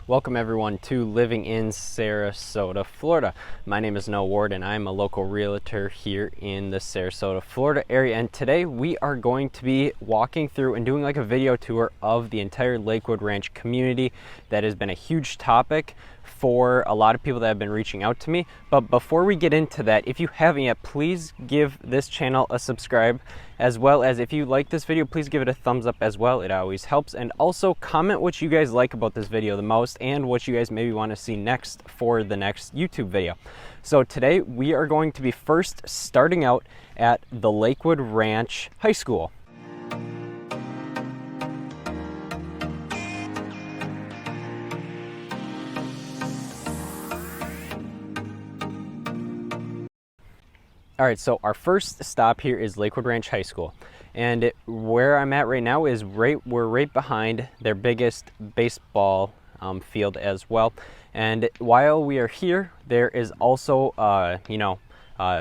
Welcome everyone to Living in Sarasota, Florida. My name is Noah Ward and I'm a local realtor here in the Sarasota, Florida area. And today we are going to be walking through and doing like a video tour of the entire Lakewood Ranch community. That has been a huge topic for a lot of people that have been reaching out to me. But before we get into that, if you haven't yet, please give this channel a subscribe, as well as if you like this video, please give it a thumbs up as well. It always helps. And also comment what you guys like about this video the most and what you guys maybe want to see next for the next YouTube video. So today we are going to be first starting out at the Lakewood Ranch High School. All right, so our first stop here is Lakewood Ranch High School. And where I'm at right now is we're right behind their biggest baseball field as well. And while we are here, there is also,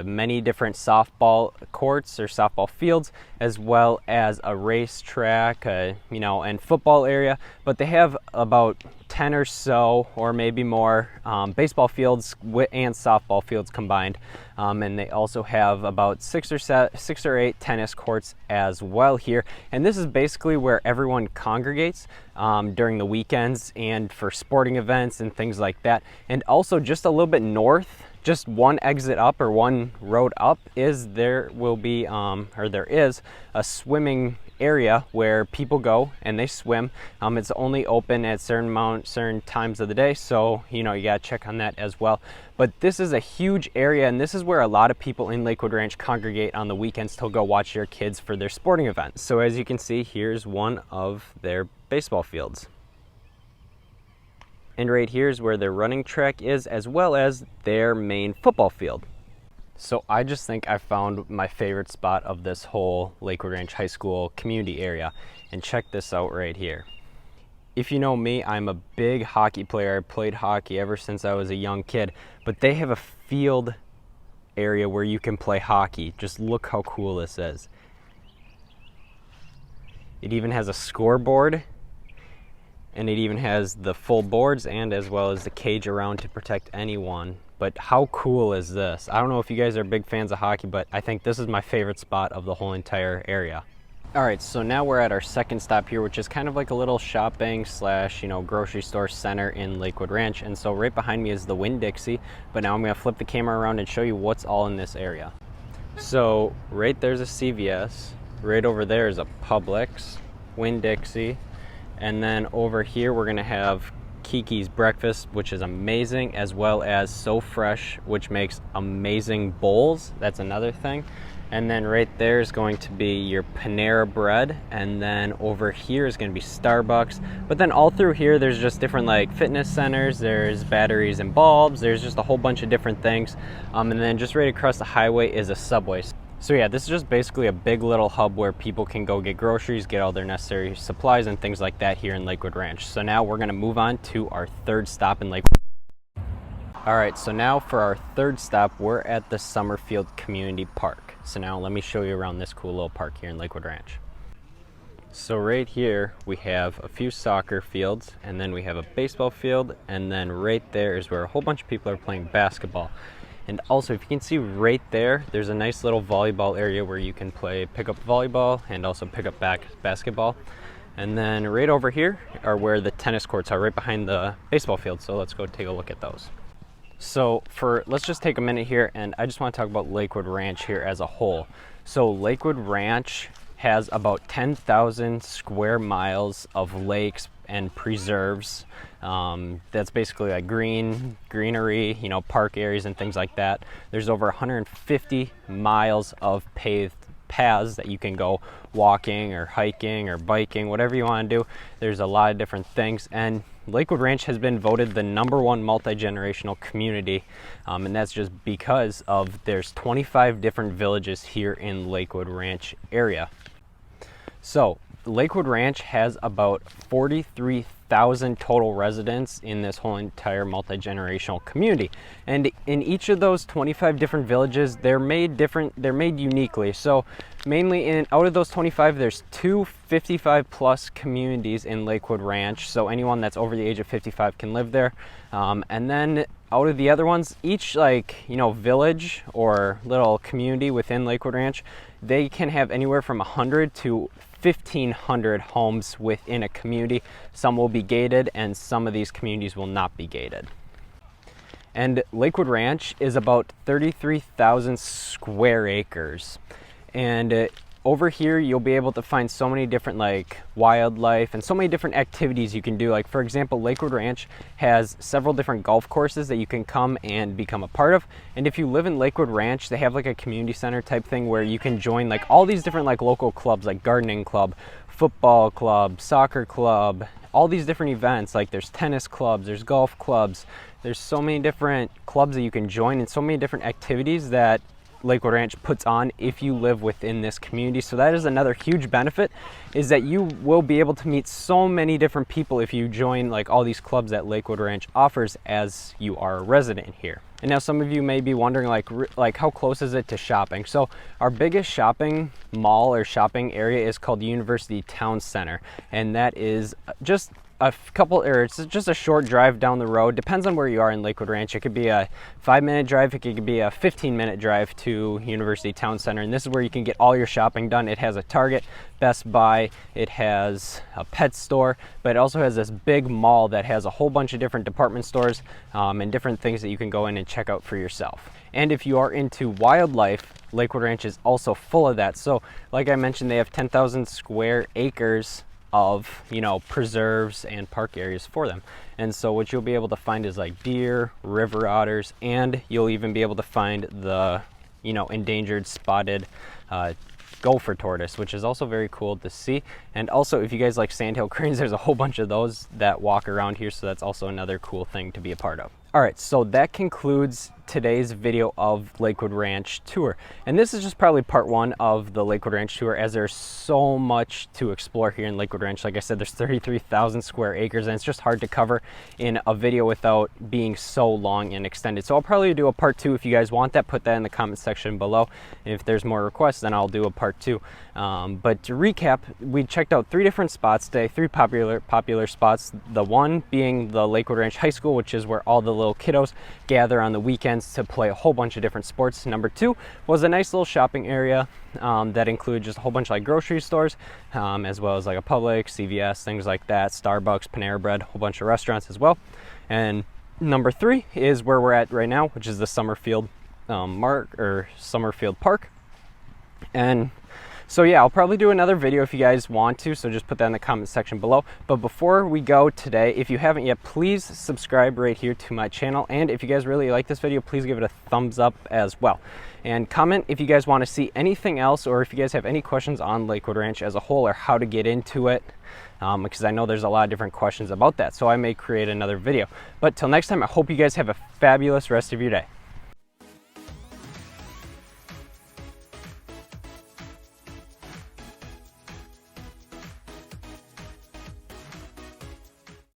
many different softball courts or softball fields, as well as a racetrack, and football area. But they have about 10 or so, or maybe more, baseball fields and softball fields combined. And they also have about 6 or 8 tennis courts as well here. And this is basically where everyone congregates during the weekends and for sporting events and things like that. And also just a little bit north, just one exit up or one road up, there is a swimming area where people go and they swim. It's only open at certain times of the day, so you gotta check on that as well. But this is a huge area, and this is where a lot of people in Lakewood Ranch congregate on the weekends to go watch their kids for their sporting events. So as you can see, here's one of their baseball fields. And right here is where their running track is, as well as their main football field. So I just think I found my favorite spot of this whole Lakewood Ranch High School community area. And check this out right here. If you know me, I'm a big hockey player. I played hockey ever since I was a young kid. But they have a field area where you can play hockey. Just look how cool this is. It even has a scoreboard. And it even has the full boards and as well as the cage around to protect anyone. But how cool is this? I don't know if you guys are big fans of hockey, but I think this is my favorite spot of the whole entire area. All right, so now we're at our second stop here, which is kind of like a little shopping / grocery store center in Lakewood Ranch. And so right behind me is the Winn-Dixie, but now I'm gonna flip the camera around and show you what's all in this area. So right there's a CVS, right over there is a Publix, Winn-Dixie, and then over here we're gonna have Kiki's Breakfast, which is amazing, as well as So Fresh, which makes amazing bowls. That's another thing. And then right there is going to be your Panera Bread, and then over here is going to be Starbucks. But then all through here there's just different like fitness centers, there's batteries and bulbs, there's just a whole bunch of different things. And then just right across the highway is a Subway. So yeah, this is just basically a big little hub where people can go get groceries, get all their necessary supplies and things like that here in Lakewood Ranch. So now we're gonna move on to our third stop in Lakewood. All right, so now for our third stop, we're at the Summerfield Community Park. So now let me show you around this cool little park here in Lakewood Ranch. So right here, we have a few soccer fields, and then we have a baseball field, and then right there is where a whole bunch of people are playing basketball. And also, if you can see right there, there's a nice little volleyball area where you can pick up volleyball and also pick up basketball. And then right over here are where the tennis courts are, right behind the baseball field. So let's go take a look at those. So let's just take a minute here, and I just want to talk about Lakewood Ranch here as a whole. So Lakewood Ranch has about 10,000 square miles of lakes and preserves. That's basically like greenery, park areas and things like that. There's over 150 miles of paved paths that you can go walking or hiking or biking, whatever you want to do. There's a lot of different things, and Lakewood Ranch has been voted the #1 multi-generational community, and that's just because there's 25 different villages here in Lakewood Ranch area. So Lakewood Ranch has about 43,000 total residents in this whole entire multi-generational community. And in each of those 25 different villages, they're made uniquely. So mainly out of those 25, there's two 55 plus communities in Lakewood Ranch. So anyone that's over the age of 55 can live there. And then out of the other ones, each village or little community within Lakewood Ranch, they can have anywhere from 100 to 1,500 homes within a community. Some will be gated and some of these communities will not be gated. And Lakewood Ranch is about 33,000 square acres. And over here, you'll be able to find so many different wildlife and so many different activities you can do. Like for example, Lakewood Ranch has several different golf courses that you can come and become a part of. And if you live in Lakewood Ranch, they have like a community center type thing where you can join like all these different local clubs, like gardening club, football club, soccer club, all these different events. Like there's tennis clubs, there's golf clubs, there's so many different clubs that you can join and so many different activities that Lakewood Ranch puts on if you live within this community. So that is another huge benefit, is that you will be able to meet so many different people if you join all these clubs that Lakewood Ranch offers as you are a resident here. And now some of you may be wondering like how close is it to shopping? So our biggest shopping mall or shopping area is called University Town Center, and that is just it's just a short drive down the road. Depends on where you are in Lakewood Ranch. It could be a 5-minute drive, it could be a 15-minute drive to University Town Center, and this is where you can get all your shopping done. It has a Target, Best Buy, it has a pet store, but it also has this big mall that has a whole bunch of different department stores and different things that you can go in and check out for yourself. And if you are into wildlife, Lakewood Ranch is also full of that. So like I mentioned, they have 10,000 square acres of preserves and park areas for them. And so what you'll be able to find is like deer, river otters, and you'll even be able to find the endangered spotted gopher tortoise, which is also very cool to see. And also if you guys like sandhill cranes, there's a whole bunch of those that walk around here, so that's also another cool thing to be a part of. All right, so that concludes today's video of Lakewood Ranch tour. And this is just probably part one of the Lakewood Ranch tour, as there's so much to explore here in Lakewood Ranch. Like I said, there's 33,000 square acres, and it's just hard to cover in a video without being so long and extended. So I'll probably do a part two if you guys want that. Put that in the comment section below. And if there's more requests, then I'll do a part two. But to recap, we checked out 3 different spots today, 3 popular spots. The one being the Lakewood Ranch High School, which is where all the little kiddos gather on the weekends to play a whole bunch of different sports. Number 2 was a nice little shopping area that included just a whole bunch of grocery stores, as well as a Publix, CVS, things like that, Starbucks, Panera Bread, a whole bunch of restaurants as well. And number 3 is where we're at right now, which is the Summerfield Summerfield Park. And so yeah, I'll probably do another video if you guys want to, so just put that in the comment section below. But before we go today, if you haven't yet, please subscribe right here to my channel. And if you guys really like this video, please give it a thumbs up as well. And comment if you guys want to see anything else, or if you guys have any questions on Lakewood Ranch as a whole, or how to get into it, because I know there's a lot of different questions about that. So I may create another video. But till next time, I hope you guys have a fabulous rest of your day.